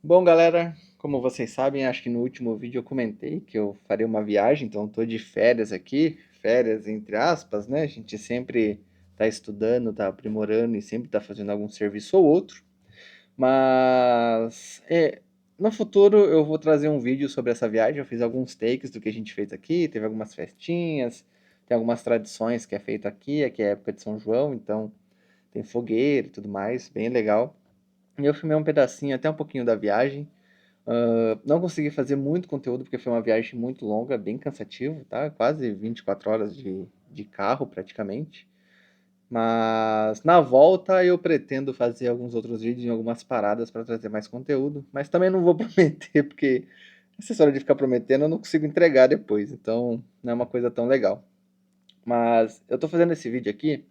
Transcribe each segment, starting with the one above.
Bom, galera, como vocês sabem, acho que no último vídeo eu comentei que eu faria uma viagem, então estou de férias aqui, férias entre aspas, né? A gente sempre está estudando, está aprimorando e sempre está fazendo algum serviço ou outro. Mas no futuro eu vou trazer um vídeo sobre essa viagem. Eu fiz alguns takes do que a gente fez aqui, teve algumas festinhas, tem algumas tradições que é feito aqui é a época de São João, então tem fogueira e tudo mais, bem legal. E eu filmei um pedacinho, até um pouquinho da viagem. Não consegui fazer muito conteúdo porque foi uma viagem muito longa, bem cansativo, tá? Quase 24 horas de carro praticamente. Mas na volta eu pretendo fazer alguns outros vídeos em algumas paradas para trazer mais conteúdo. Mas também não vou prometer, porque essa história de ficar prometendo eu não consigo entregar depois. Então não é uma coisa tão legal. Mas eu tô fazendo esse vídeo aqui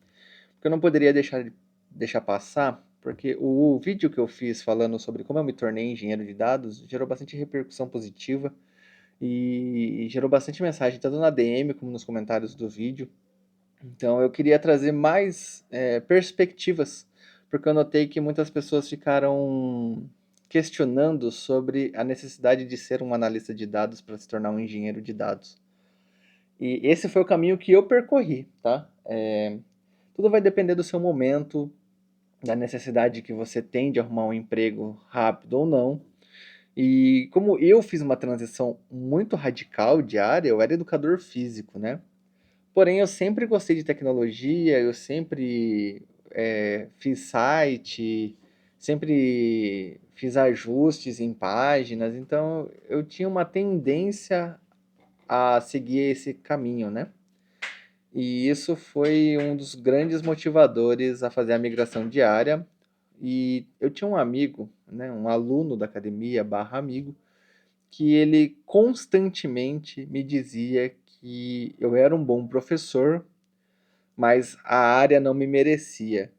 porque eu não poderia deixar passar, porque o vídeo que eu fiz falando sobre como eu me tornei engenheiro de dados gerou bastante repercussão positiva e gerou bastante mensagem, tanto na DM como nos comentários do vídeo. Então eu queria trazer mais perspectivas, porque eu notei que muitas pessoas ficaram questionando sobre a necessidade de ser um analista de dados para se tornar um engenheiro de dados. E esse foi o caminho que eu percorri, tá? Tudo vai depender do seu momento, da necessidade que você tem de arrumar um emprego rápido ou não. E como eu fiz uma transição muito radical de área, eu era educador físico, né? Porém, eu sempre gostei de tecnologia, eu sempre fiz site, sempre fiz ajustes em páginas, então eu tinha uma tendência a seguir esse caminho, né? E isso foi um dos grandes motivadores a fazer a migração diária. E eu tinha um amigo, né, um aluno da academia barra amigo, que ele constantemente me dizia que eu era um bom professor, mas a área não me merecia,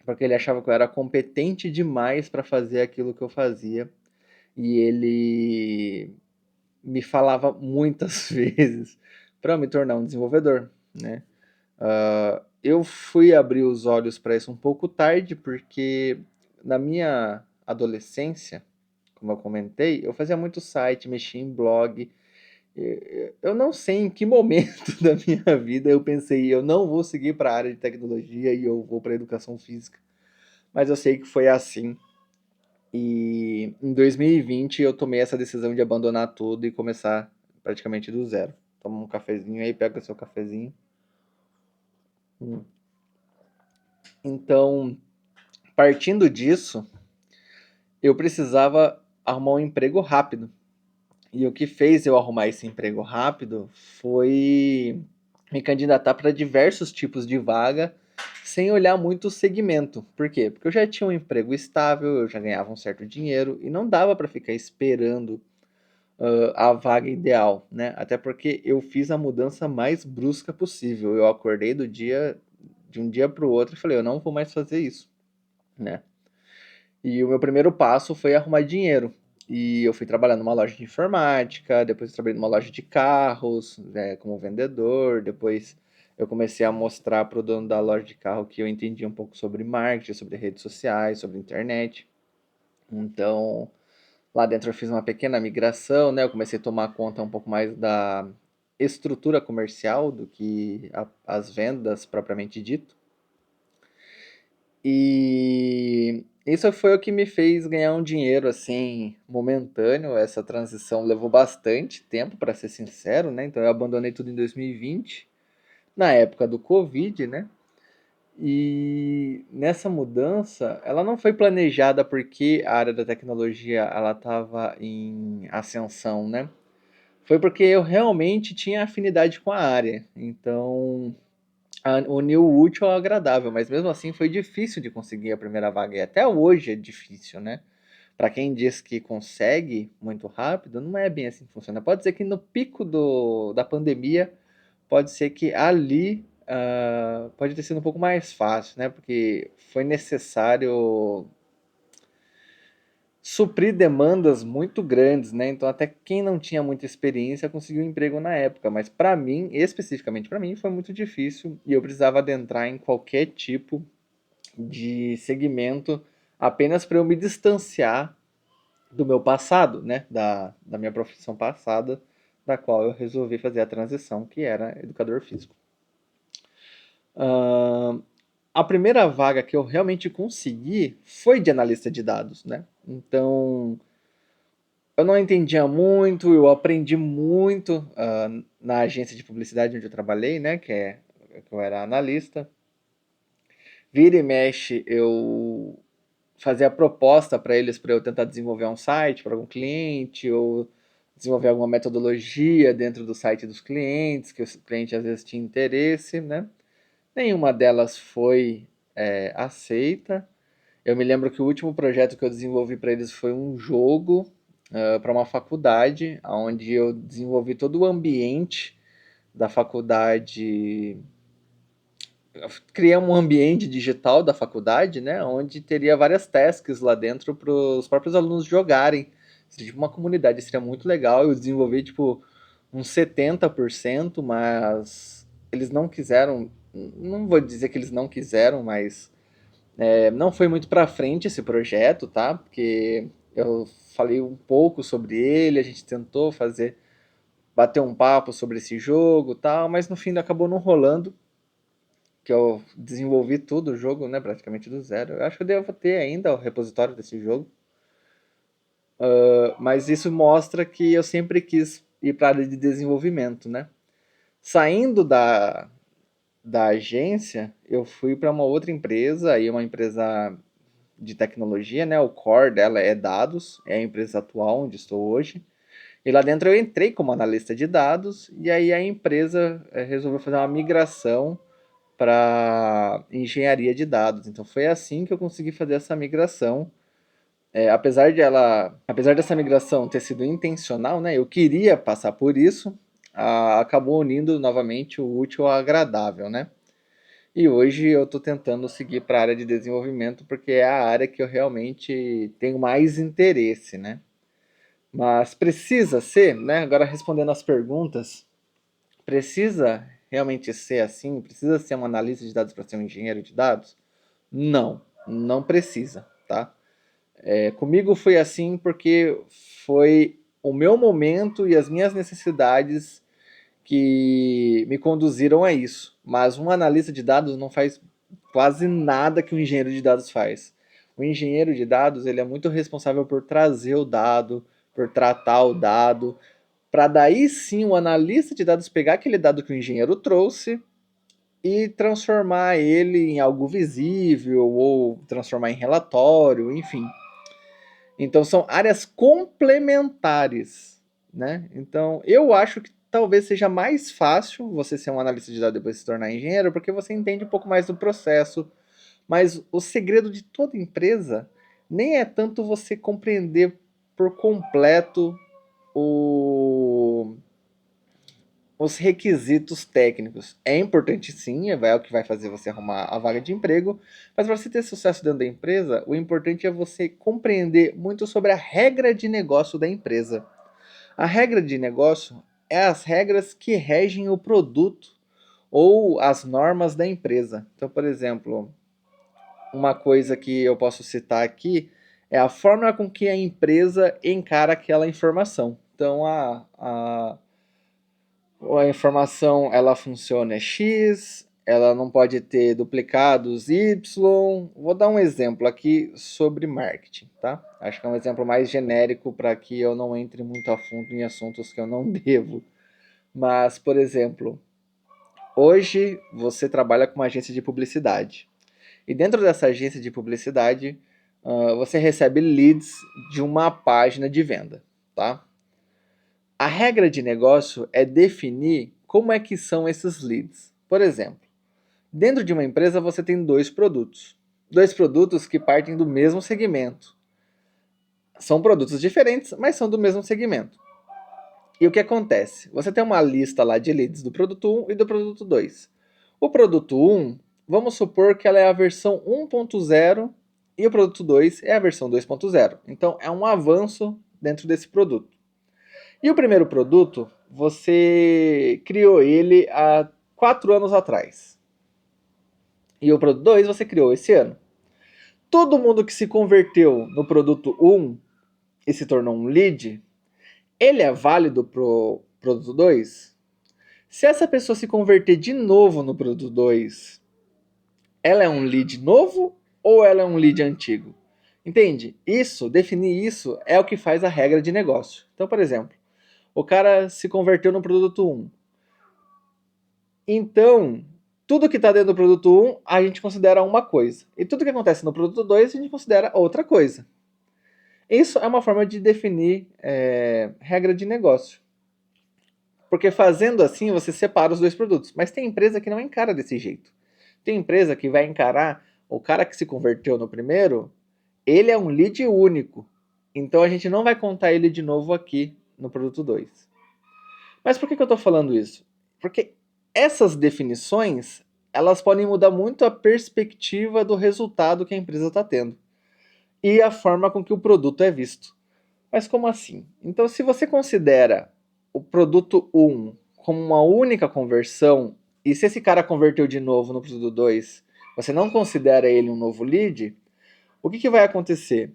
porque ele achava que eu era competente demais para fazer aquilo que eu fazia. E ele me falava muitas vezes para me tornar um desenvolvedor, né? Eu fui abrir os olhos para isso um pouco tarde, porque na minha adolescência, como eu comentei, eu fazia muito site, mexia em blog. Eu não sei em que momento da minha vida eu pensei, eu não vou seguir para a área de tecnologia e eu vou para a educação física. Mas eu sei que foi assim. E em 2020 eu tomei essa decisão de abandonar tudo e começar praticamente do zero. Toma um cafezinho aí, pega o seu cafezinho. Então, partindo disso, eu precisava arrumar um emprego rápido. E o que fez eu arrumar esse emprego rápido foi me candidatar para diversos tipos de vaga sem olhar muito o segmento. Por quê? Porque eu já tinha um emprego estável, eu já ganhava um certo dinheiro e não dava para ficar esperando a vaga ideal, né? Até porque eu fiz a mudança mais brusca possível. Eu acordei do dia de um dia para o outro e falei, eu não vou mais fazer isso, né? E o meu primeiro passo foi arrumar dinheiro. E eu fui trabalhar numa loja de informática, depois eu trabalhei numa loja de carros, né, como vendedor, depois eu comecei a mostrar para o dono da loja de carro que eu entendia um pouco sobre marketing, sobre redes sociais, sobre internet. Então, lá dentro eu fiz uma pequena migração, né? Eu comecei a tomar conta um pouco mais da estrutura comercial do que as vendas propriamente dito. E isso foi o que me fez ganhar um dinheiro assim momentâneo. Essa transição levou bastante tempo, para ser sincero, né? Então eu abandonei tudo em 2020, na época do Covid, né? E nessa mudança, ela não foi planejada porque a área da tecnologia ela estava em ascensão, né? Foi porque eu realmente tinha afinidade com a área. Então, uniu o útil ao agradável, mas mesmo assim foi difícil de conseguir a primeira vaga. E até hoje é difícil, né? Para quem diz que consegue muito rápido, não é bem assim que funciona. Pode ser que no pico da pandemia, pode ser que ali pode ter sido um pouco mais fácil, né? Porque foi necessário suprir demandas muito grandes, né? Então até quem não tinha muita experiência conseguiu um emprego na época, mas para mim, especificamente para mim, foi muito difícil e eu precisava adentrar em qualquer tipo de segmento apenas para eu me distanciar do meu passado, né? Da minha profissão passada, da qual eu resolvi fazer a transição, que era educador físico. Ahn, a primeira vaga que eu realmente consegui foi de analista de dados, né? Então, eu não entendia muito, eu aprendi muito na agência de publicidade onde eu trabalhei, né? Que eu era analista. Vira e mexe, eu fazia a proposta para eles para eu tentar desenvolver um site para algum cliente ou desenvolver alguma metodologia dentro do site dos clientes, que o cliente às vezes tinha interesse, né? Nenhuma delas foi aceita. Eu me lembro que o último projeto que eu desenvolvi para eles foi um jogo para uma faculdade, onde eu desenvolvi todo o ambiente da faculdade. Criamos um ambiente digital da faculdade, né, onde teria várias tasks lá dentro para os próprios alunos jogarem. Seria tipo uma comunidade, seria muito legal. Eu desenvolvi tipo uns 70%, mas eles não quiseram. Não vou dizer que eles não quiseram, mas não foi muito para frente esse projeto, tá? Porque eu falei um pouco sobre ele, a gente tentou fazer, bater um papo sobre esse jogo, tal, mas no fim acabou não rolando, que eu desenvolvi tudo o jogo, né, praticamente do zero. Eu acho que eu devo ter ainda o repositório desse jogo, mas isso mostra que eu sempre quis ir para a área de desenvolvimento, né? Saindo da agência, eu fui para uma outra empresa, aí uma empresa de tecnologia, né? O core dela é dados, é a empresa atual onde estou hoje. E lá dentro eu entrei como analista de dados, e aí a empresa resolveu fazer uma migração para engenharia de dados. Então foi assim que eu consegui fazer essa migração. Apesar dessa migração ter sido intencional, né? Eu queria passar por isso, acabou unindo novamente o útil ao agradável, né? E hoje eu estou tentando seguir para a área de desenvolvimento porque é a área que eu realmente tenho mais interesse, né? Mas precisa ser, né? Agora respondendo as perguntas, precisa realmente ser assim? Precisa ser um analista de dados para ser um engenheiro de dados? Não, não precisa, tá? Comigo foi assim porque foi o meu momento e as minhas necessidades que me conduziram a isso. Mas um analista de dados não faz quase nada que um engenheiro de dados faz. O engenheiro de dados ele é muito responsável por trazer o dado, por tratar o dado, para daí sim o analista de dados pegar aquele dado que o engenheiro trouxe e transformar ele em algo visível ou transformar em relatório, enfim. Então são áreas complementares, né? Então eu acho que talvez seja mais fácil você ser um analista de dados e depois se tornar engenheiro, porque você entende um pouco mais do processo. Mas o segredo de toda empresa nem é tanto você compreender por completo o, os requisitos técnicos. É importante sim, é o que vai fazer você arrumar a vaga de emprego, mas para você ter sucesso dentro da empresa, o importante é você compreender muito sobre a regra de negócio da empresa. A regra de negócio é as regras que regem o produto ou as normas da empresa. Então, por exemplo, uma coisa que eu posso citar aqui é a forma com que a empresa encara aquela informação. Então, a informação ela funciona X, ela não pode ter duplicados Y. Vou dar um exemplo aqui sobre marketing, tá? Acho que é um exemplo mais genérico para que eu não entre muito a fundo em assuntos que eu não devo. Mas, por exemplo, hoje você trabalha com uma agência de publicidade. E dentro dessa agência de publicidade, você recebe leads de uma página de venda, tá? A regra de negócio é definir como é que são esses leads. Por exemplo, dentro de uma empresa você tem dois produtos. Dois produtos que partem do mesmo segmento. São produtos diferentes, mas são do mesmo segmento. E o que acontece? Você tem uma lista lá de leads do produto 1 e do produto 2. O produto 1, vamos supor que ela é a versão 1.0 e o produto 2 é a versão 2.0. Então é um avanço dentro desse produto. E o primeiro produto, você criou ele há 4 anos atrás. E o produto 2 você criou esse ano. Todo mundo que se converteu no produto 1 e se tornou um lead, ele é válido para o produto 2? Se essa pessoa se converter de novo no produto 2, ela é um lead novo ou ela é um lead antigo? Entende? Definir isso é o que faz a regra de negócio. Então, por exemplo, o cara se converteu no produto 1. Então, tudo que está dentro do produto 1 a gente considera uma coisa. E tudo que acontece no produto 2 a gente considera outra coisa. Isso é uma forma de definir regra de negócio. Porque fazendo assim, você separa os dois produtos. Mas tem empresa que não encara desse jeito. Tem empresa que vai encarar o cara que se converteu no primeiro, ele é um lead único. Então a gente não vai contar ele de novo aqui no produto 2. Mas por que eu estou falando isso? Porque essas definições, elas podem mudar muito a perspectiva do resultado que a empresa está tendo. E a forma com que o produto é visto. Mas como assim? Então, se você considera o produto 1 como uma única conversão, e se esse cara converteu de novo no produto 2, você não considera ele um novo lead, o que vai acontecer?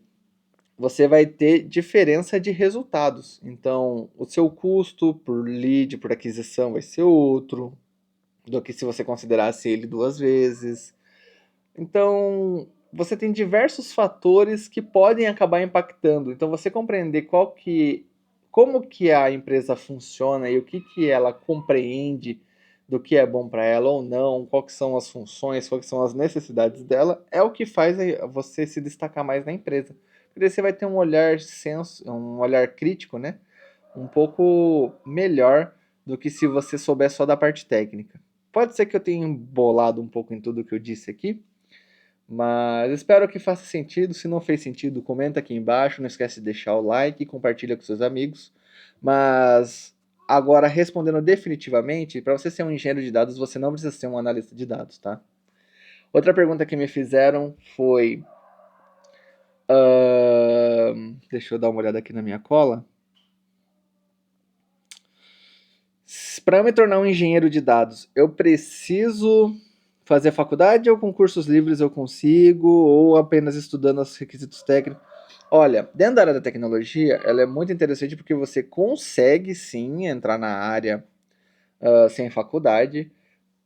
Você vai ter diferença de resultados. Então, o seu custo por lead, por aquisição, vai ser outro do que se você considerasse ele duas vezes. Então, você tem diversos fatores que podem acabar impactando. Então, você compreender como que a empresa funciona e o que ela compreende do que é bom para ela ou não, quais são as funções, quais são as necessidades dela, é o que faz você se destacar mais na empresa. Porque daí você vai ter um olhar crítico, né? Um pouco melhor do que se você souber só da parte técnica. Pode ser que eu tenha embolado um pouco em tudo que eu disse aqui, mas espero que faça sentido. Se não fez sentido, comenta aqui embaixo. Não esquece de deixar o like e compartilha com seus amigos. Mas agora, respondendo definitivamente, para você ser um engenheiro de dados, você não precisa ser um analista de dados, tá? Outra pergunta que me fizeram foi... deixa eu dar uma olhada aqui na minha cola. Para eu me tornar um engenheiro de dados, eu preciso fazer faculdade ou com cursos livres eu consigo, ou apenas estudando os requisitos técnicos? Olha, dentro da área da tecnologia, ela é muito interessante porque você consegue sim entrar na área sem faculdade,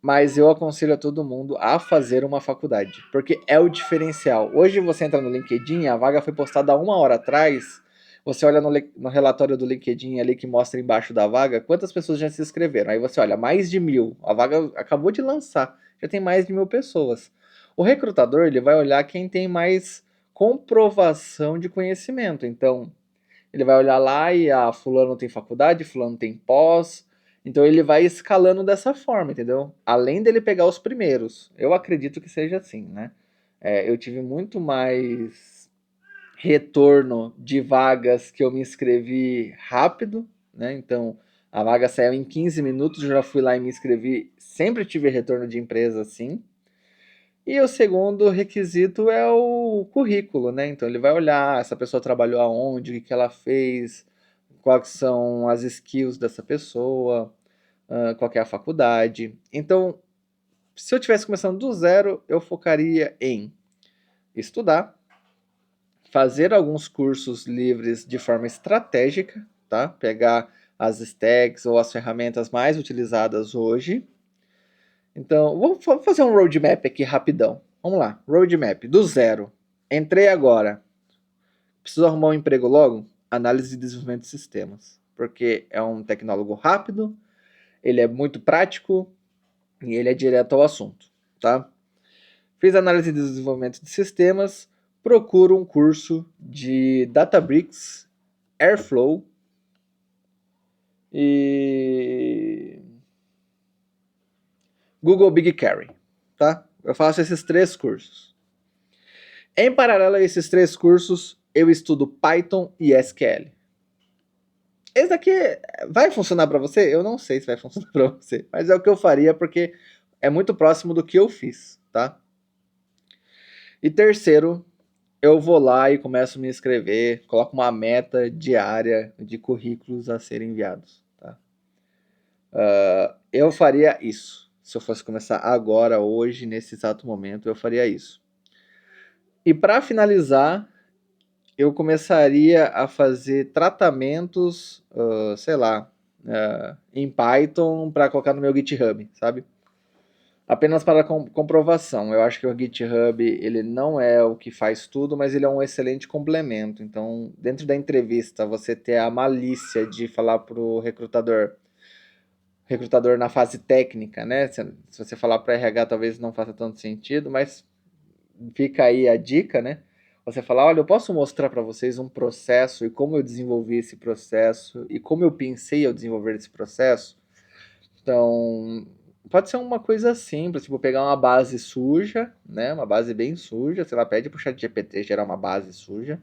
mas eu aconselho a todo mundo a fazer uma faculdade, porque é o diferencial. Hoje você entra no LinkedIn, a vaga foi postada há 1 hora atrás, você olha no relatório do LinkedIn ali que mostra embaixo da vaga quantas pessoas já se inscreveram. Aí você olha, mais de 1.000. A vaga acabou de lançar, já tem mais de 1.000 pessoas. O recrutador ele vai olhar quem tem mais comprovação de conhecimento. Então, ele vai olhar lá e fulano tem faculdade, fulano tem pós. Então ele vai escalando dessa forma, entendeu? Além dele pegar os primeiros. Eu acredito que seja assim, né? Eu tive muito mais retorno de vagas que eu me inscrevi rápido, né? Então a vaga saiu em 15 minutos, eu já fui lá e me inscrevi. Sempre tive retorno de empresa assim. E o segundo requisito é o currículo, né? Então ele vai olhar essa pessoa trabalhou aonde, o que ela fez, quais são as skills dessa pessoa, qual que é a faculdade. Então, se eu tivesse começando do zero, eu focaria em estudar, fazer alguns cursos livres de forma estratégica, tá? Pegar as stacks ou as ferramentas mais utilizadas hoje. Então, vamos fazer um roadmap aqui rapidão. Vamos lá, roadmap do zero. Entrei agora. Preciso arrumar um emprego logo? Análise e desenvolvimento de sistemas. Porque é um tecnólogo rápido, ele é muito prático e ele é direto ao assunto, tá? Fiz análise e desenvolvimento de sistemas, procuro um curso de Databricks, Airflow e Google BigQuery, tá? Eu faço esses 3 cursos. Em paralelo a esses 3 cursos, eu estudo Python e SQL. Esse daqui vai funcionar para você? Eu não sei se vai funcionar para você, mas é o que eu faria porque é muito próximo do que eu fiz, tá? E terceiro, eu vou lá e começo a me inscrever, coloco uma meta diária de currículos a serem enviados, tá? Eu faria isso. Se eu fosse começar agora, hoje, nesse exato momento, eu faria isso. E para finalizar, eu começaria a fazer tratamentos, sei lá, em Python para colocar no meu GitHub, sabe? Apenas para comprovação. Eu acho que o GitHub ele não é o que faz tudo, mas ele é um excelente complemento. Então, dentro da entrevista, você ter a malícia de falar para o recrutador na fase técnica, né? Se você falar para RH, talvez não faça tanto sentido, mas fica aí a dica, né? Você falar, olha, eu posso mostrar para vocês um processo e como eu desenvolvi esse processo e como eu pensei ao desenvolver esse processo. Então, pode ser uma coisa simples, tipo pegar uma base suja, né? Uma base bem suja, sei lá, pede pro ChatGPT gerar uma base suja.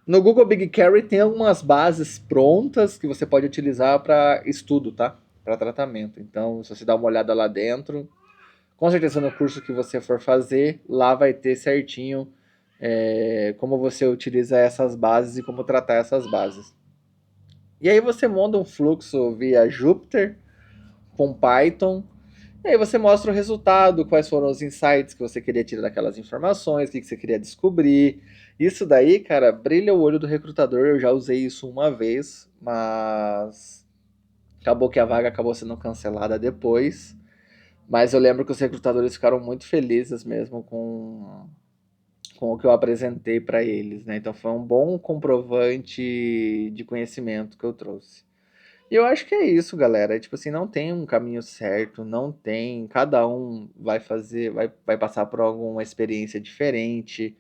No Google BigQuery tem algumas bases prontas que você pode utilizar para estudo, tá? Para tratamento. Então, se você dá uma olhada lá dentro, com certeza no curso que você for fazer, lá vai ter certinho como você utiliza essas bases e como tratar essas bases. E aí você monta um fluxo via Jupyter com Python, e aí você mostra o resultado, quais foram os insights que você queria tirar daquelas informações, o que você queria descobrir. Isso daí, cara, brilha o olho do recrutador. Eu já usei isso uma vez, mas acabou que a vaga acabou sendo cancelada depois. Mas eu lembro que os recrutadores ficaram muito felizes mesmo com o que eu apresentei para eles, né? Então foi um bom comprovante de conhecimento que eu trouxe. E eu acho que é isso, galera. Tipo assim, não tem um caminho certo, não tem. Cada um vai fazer, vai passar por alguma experiência diferente.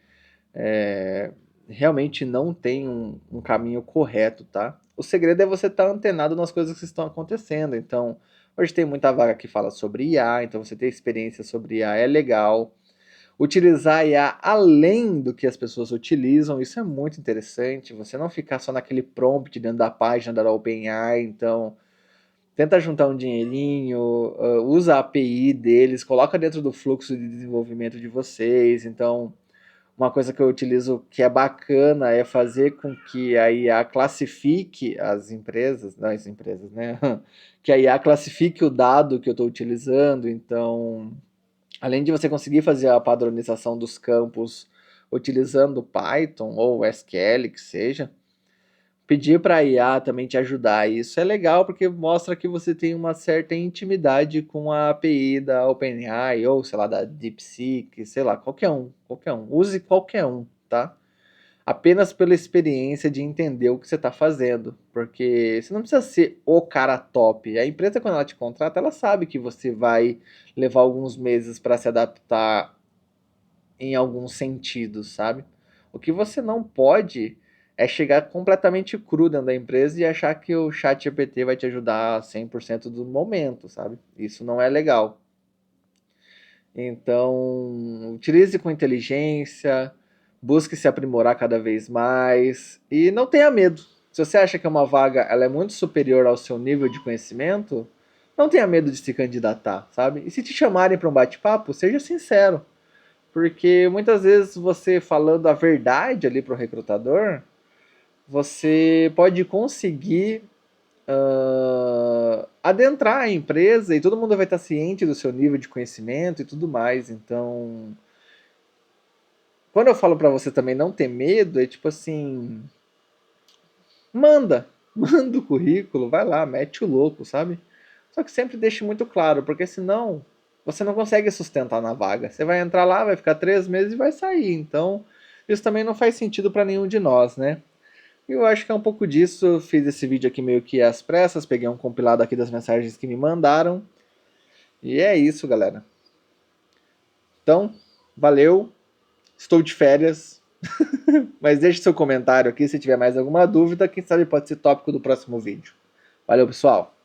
É, realmente não tem um caminho correto, tá? O segredo é você estar antenado nas coisas que estão acontecendo. Então, hoje tem muita vaga que fala sobre IA, então você ter experiência sobre IA é legal. Utilizar IA além do que as pessoas utilizam, isso é muito interessante. Você não ficar só naquele prompt dentro da página da OpenAI, então tenta juntar um dinheirinho, usa a API deles, coloca dentro do fluxo de desenvolvimento de vocês. Então, uma coisa que eu utilizo que é bacana é fazer com que a IA classifique as empresas, não as empresas, né? Que a IA classifique o dado que eu estou utilizando. Então, além de você conseguir fazer a padronização dos campos utilizando Python ou SQL, que seja, pedir para a IA também te ajudar. Isso é legal porque mostra que você tem uma certa intimidade com a API da OpenAI ou, sei lá, da DeepSeek, sei lá, qualquer um, qualquer um. Use qualquer um, tá? Apenas pela experiência de entender o que você está fazendo, porque você não precisa ser o cara top. A empresa, quando ela te contrata, ela sabe que você vai levar alguns meses para se adaptar em alguns sentidos, sabe? O que você não pode é chegar completamente cru dentro da empresa e achar que o chat GPT vai te ajudar 100% do momento, sabe? Isso não é legal. Então, utilize com inteligência, busque se aprimorar cada vez mais e não tenha medo. Se você acha que uma vaga ela é muito superior ao seu nível de conhecimento, não tenha medo de se candidatar, sabe? E se te chamarem para um bate-papo, seja sincero. Porque muitas vezes você falando a verdade ali para o recrutador, você pode conseguir adentrar a empresa e todo mundo vai estar ciente do seu nível de conhecimento e tudo mais. Então, quando eu falo para você também não ter medo, é tipo assim, manda, manda o currículo, vai lá, mete o louco, sabe? Só que sempre deixe muito claro, porque senão você não consegue sustentar na vaga. Você vai entrar lá, vai ficar 3 meses e vai sair. Então, isso também não faz sentido para nenhum de nós, né? Eu acho que é um pouco disso. Eu fiz esse vídeo aqui meio que às pressas, peguei um compilado aqui das mensagens que me mandaram. E é isso, galera. Então, valeu. Estou de férias. Mas deixe seu comentário aqui se tiver mais alguma dúvida. Quem sabe pode ser tópico do próximo vídeo. Valeu, pessoal.